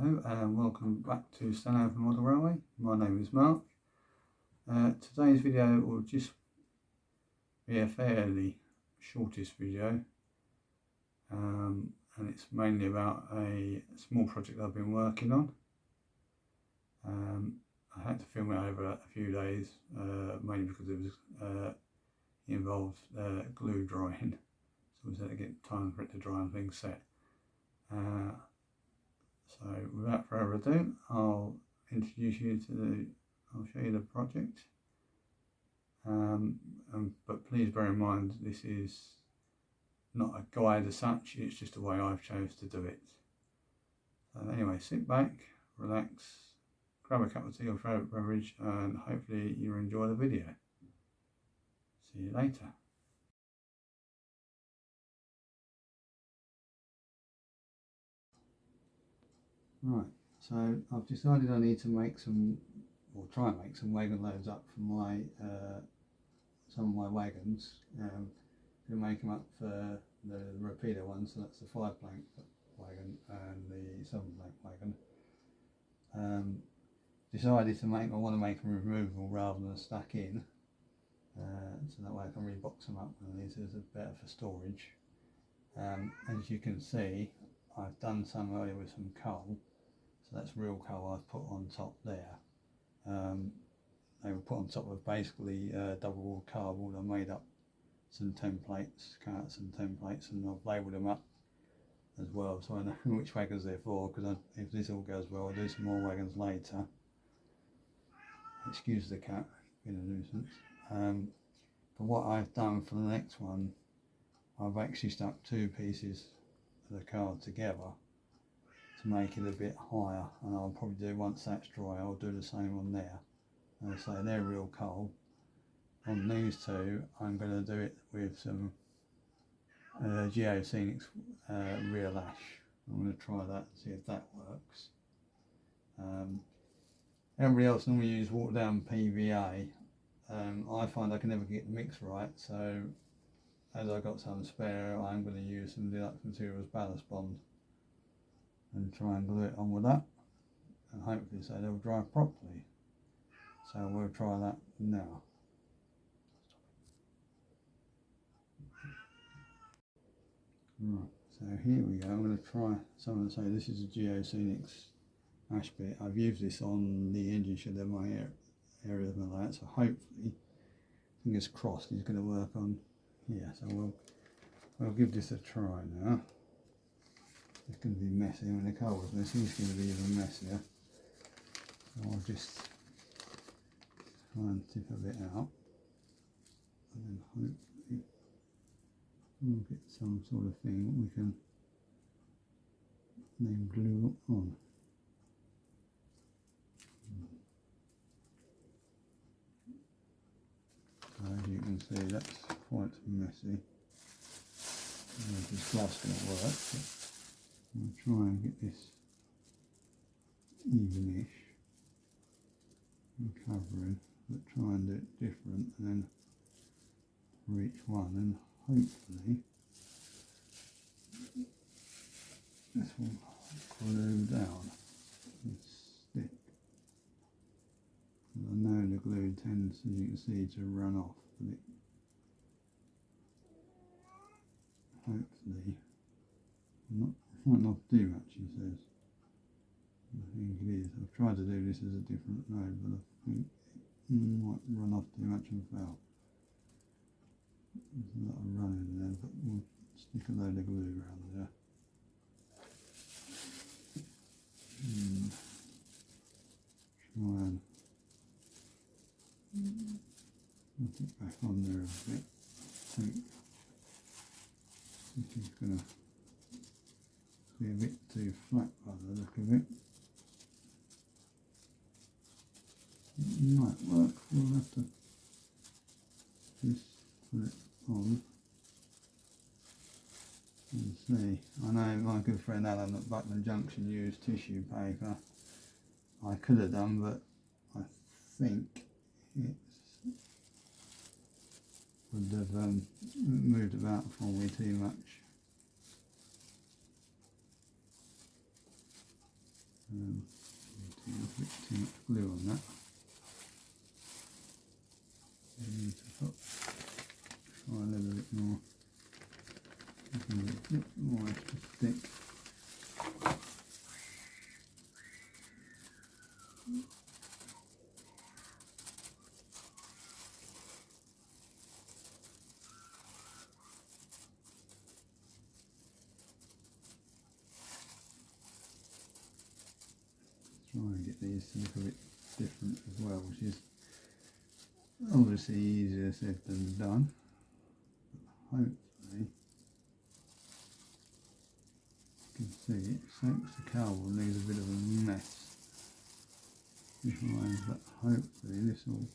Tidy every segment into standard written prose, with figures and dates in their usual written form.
Hello and welcome back to Stanover Model Railway. My name is Mark. Today's video will just be a fairly shortest video, and it's mainly about a small project I've been working on. I had to film it over a few days, mainly because it involved glue drying, so we had to get time for it to dry and things set. So without further ado, I'll introduce you to I'll show you the project. But please bear in mind this is not a guide as such, it's just the way I've chose to do it. So anyway, sit back, relax, grab a cup of tea or favourite beverage, and hopefully you'll enjoy the video. See you later. Right, so I've decided I need to make some, or try and make some wagon loads up for my some of my wagons. To make them up for the repeater one, so that's the 5 plank wagon and the 7 plank wagon. Decided to I want to make them removable rather than stuck in, so that way I can rebox them up, and these are better for storage. As you can see, I've done some earlier with some coal, so that's real coal I've put on top there. They were put on top of basically double walled cardboard. I made up some templates, cut out some templates, and I've labelled them up as well, so I know which wagons they're for, because if this all goes well I'll do some more wagons later. Excuse the cat, been a nuisance. But what I've done for the next one, I've actually stuck 2 pieces of the card together to make it a bit higher, and I'll probably do, once that's dry, I'll do the same on there. I'll say they're real coal. On these 2, I'm going to do it with some Geoscenics real ash. I'm going to try that and see if that works. Everybody else normally use watered down PVA. I find I can never get the mix right, so as I got some spare, I'm going to use some Deluxe Materials ballast bond and try and glue it on with that, and hopefully so they'll dry properly. So we'll try that now. Right, so here we go. I'm going to try some of say this is a Geoscenics ash bit. I've used this on the engine shed of my area of my layout, so hopefully, fingers crossed, it's going to work on here. So we'll give this a try now. It's going to be messy. I mean, the coal was messy, it's going to be even messier. So I'll just try and tip a bit out, and then hopefully we'll get some sort of thing that we can then glue on. So as you can see, that's quite messy. This glass going to work, but I'll try and get this evenish and covering, but try and do it different, and then for each one, and hopefully this will glue down and stick. And I know the glue tends, as you can see, to run off, but it hopefully might not do much, he says. I think it is. I've tried to do this as a different node, but I think it might run off too much and fail. There's a lot of running there, but we'll stick a load of glue around there. Try and put it back on there a bit. I think this is going to be a bit too flat by the look of it. It might work, we'll have to just put it on and see. I know my good friend Alan at Buckland Junction used tissue paper. I could have done, but I think it would have moved about for me too much. a bit too much glue on that. I need to try a little bit more. A bit more extra thick. Try and get these to look a bit different as well, which is obviously easier said than done. But hopefully you can see it soaks the cardboard, leaves a bit of a mess behind, but hopefully this will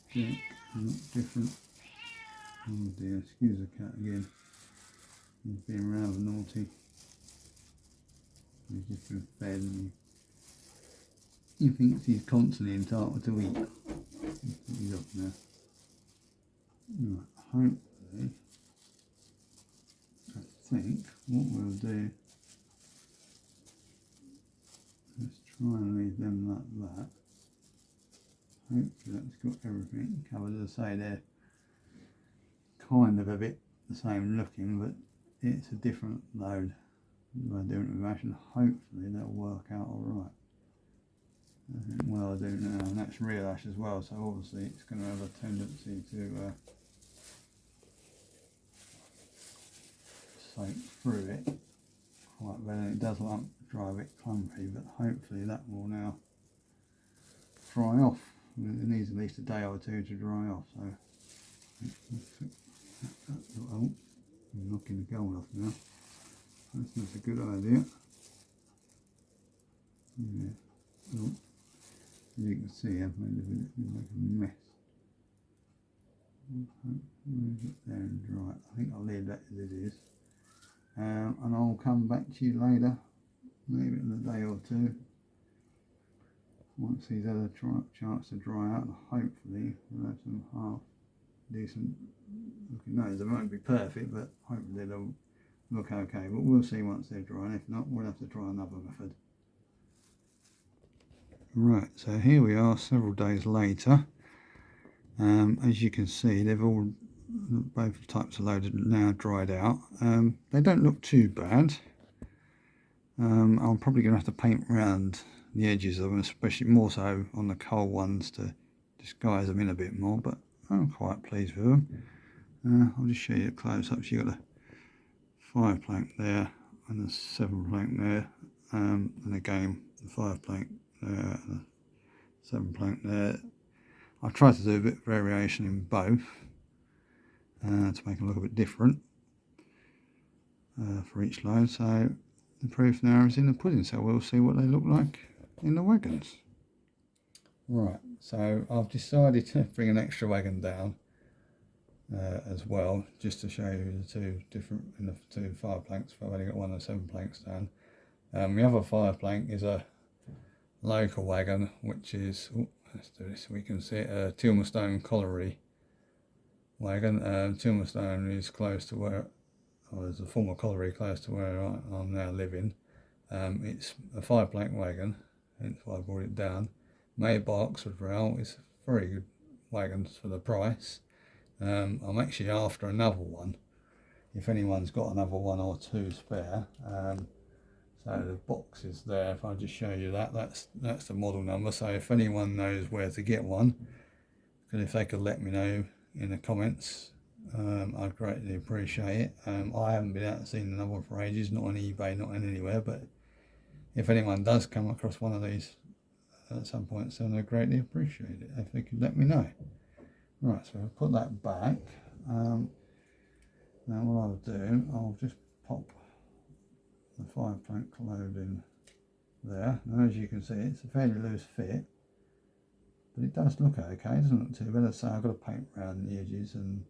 stick and look different. Oh dear, excuse the cat again. He's being rather naughty. He's just been fed and he thinks he's constantly entitled to eat. He's up now. Right, hopefully, I think what we'll do, let's try and leave them like that. Hopefully that's got everything covered. As I say, they're kind of a bit the same looking, but it's a different load. By doing it with ash, and hopefully that'll work out alright. I think well I do now, and that's real ash as well, so obviously it's going to have a tendency to soak through it quite well, and it does like dry a bit clumpy, but hopefully that will now dry off. I mean, it needs at least a day or two to dry off, so oh, I'm knocking the gold off now. That's not a good idea. Yeah. Oh. As you can see, I've made a mess. Move it there and dry. I think I'll leave that as it is. And I'll come back to you later, maybe in a day or two, once these had a chance to dry out, and hopefully we'll have some half decent looking nose. They won't be perfect, but hopefully they'll look okay, but we'll see once they're dry, and if not, we'll have to try another method. Right, so here we are several days later. As you can see, they've all, both types of loaded now dried out. They don't look too bad. I'm probably going to have to paint around the edges of them, especially more so on the cold ones to disguise them in a bit more, but I'm quite pleased with them. I'll just show you a close up. So you've got a 5 plank there and a 7 plank there, and again the 5 plank there and a 7 plank there. I've tried to do a bit of variation in both to make them look a bit different for each load, so the proof now is in the pudding, so we'll see what they look like in the wagons. Right, so I've decided to bring an extra wagon down as well, just to show you the two different, in the 2 5 planks. I've only got 1 of the 7 planks down. The other 5 plank is a local wagon, which is, let's do this so we can see it, a Tilmerstone colliery wagon. Tilmerstone is close to where, or there's a former colliery close to where I'm now living. It's a 5 plank wagon, hence why I brought it down. Made by Oxford Rail. It's very good wagons for the price. I'm actually after another one, if anyone's got another 1 or 2 spare. So the box is there. If I just show you that, that's the model number. So if anyone knows where to get one, and if they could let me know in the comments, I'd greatly appreciate it. I haven't been out and seen another one for ages, not on eBay, not on anywhere, but if anyone does come across one of these at some point soon, I'd greatly appreciate it if they could let me know. Right, so I'll put that back. Now what I'll do, I'll just pop the 5 plank load in there. Now as you can see, it's a fairly loose fit, but it does look okay. It doesn't look too bad. As I say, I've got to paint around the edges, and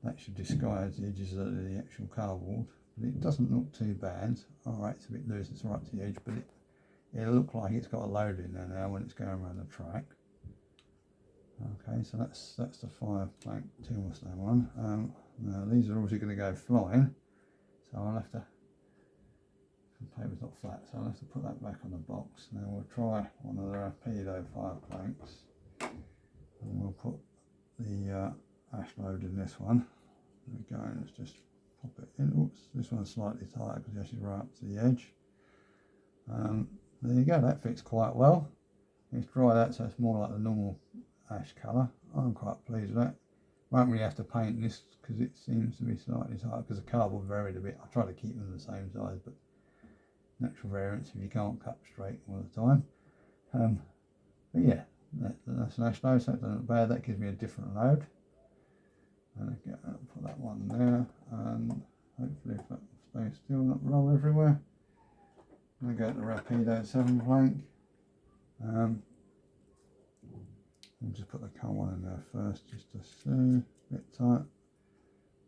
that should disguise the edges of the actual cardboard, but it doesn't look too bad. Alright, it's a bit loose, it's right to the edge, but it'll look like it's got a load in there now when it's going around the track. Okay, so that's the 5 plank Tilmerstone one. Now these are obviously going to go flying, so I'll have to the paper's not flat, so I'll have to put that back on the box. Now we'll try one of the Rapido fire planks, and we'll put the ash load in this one. There we go, let's just pop it in. Oops, this one's slightly tighter because it's actually right up to the edge. There you go, that fits quite well. Let's dry that so it's more like the normal ash colour. I'm quite pleased with that. Won't really have to paint this because it seems to be slightly tighter because the cardboard varied a bit. I try to keep them the same size, but natural variance if you can't cut straight all the time. But yeah, that's an ash load, so that doesn't look bad. That gives me a different load. And I'll put that one there, and hopefully if that stays still, not roll everywhere. I go to the Rapido 7 plank. I'll just put the coal one in there first, just to see, a bit tight.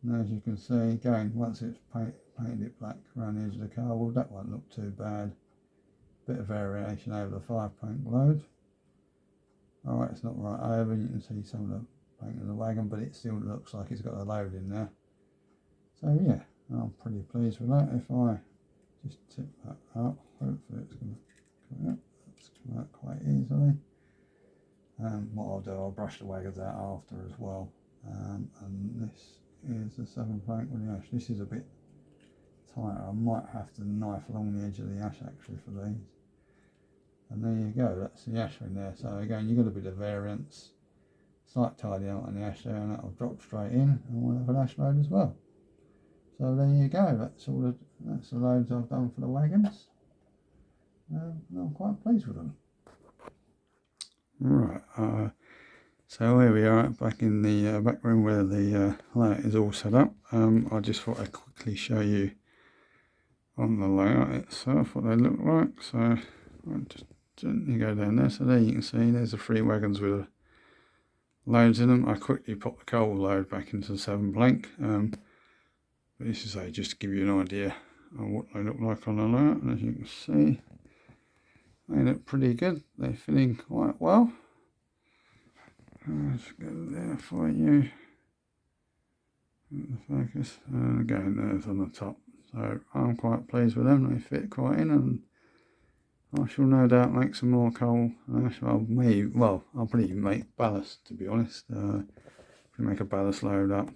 And as you can see, again, once it's painted it black around the edge of the cardboard, that won't look too bad. Bit of variation over the 5 plank load. Alright, it's not right over, you can see some of the paint in the wagon, but it still looks like it's got a load in there. So yeah, I'm pretty pleased with that. If I just tip that up, hopefully it's going to come out. It's come out quite easily. What I'll do, I'll brush the wagons out after as well. And this is the 7 plank with the ash. This is a bit tighter. I might have to knife along the edge of the ash actually for these. And there you go, that's the ash in there. So again, you've got a bit of variance. Slight tidy out on the ash there, and that'll drop straight in, and we'll have an ash load as well. So there you go, that's the loads I've done for the wagons. I'm quite pleased with them. Right, so here we are back in the back room where the layout is all set up. I just thought I'd quickly show you on the layout itself what they look like. So I'll just gently go down there. So there you can see there's the 3 wagons with loads in them. I quickly put the coal load back into the 7 plank. But this is just to give you an idea of what they look like on the layout. And as you can see, they look pretty good. They're fitting quite well. Let's go there for you. The focus. And again, there's on the top. So I'm quite pleased with them. They fit quite in, and I shall no doubt make some more coal. I'll probably make ballast, to be honest. Make a ballast load up.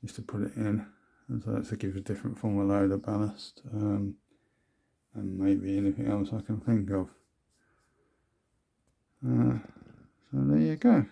Just to put it in, and so that's to give a different form of load of ballast, and maybe anything else I can think of. So there you go.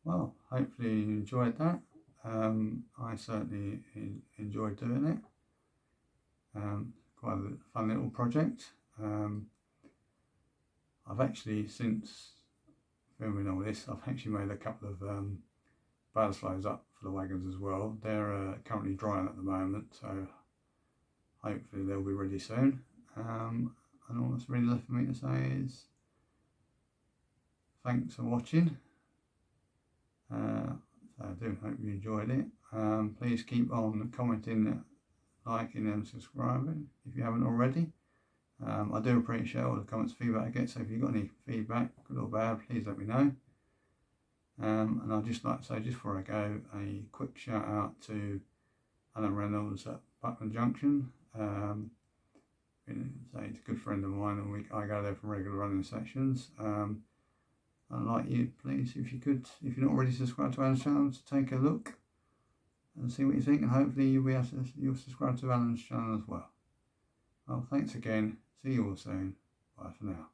Well, hopefully you enjoyed that. I certainly enjoyed doing it. Quite a fun little project. I've actually, since filming all this, I've actually made a couple of ballast loads up for the wagons as well. They're currently drying at the moment, so hopefully they'll be ready soon. And all that's really left for me to say is thanks for watching. So I do hope you enjoyed it. Please keep on commenting, liking and subscribing if you haven't already. I do appreciate all the comments and feedback I get, so if you've got any feedback, good or bad, please let me know. And I'd just like to say, just before I go, a quick shout out to Alan Reynolds at Buckland Junction. He's a good friend of mine, and I go there for regular running sessions. I'd like you, please, if you could, if you're not already subscribed to Alan's channel, to take a look and see what you think, and hopefully you'll subscribe to Alan's channel as well. Well, thanks again. See you all soon. Bye for now.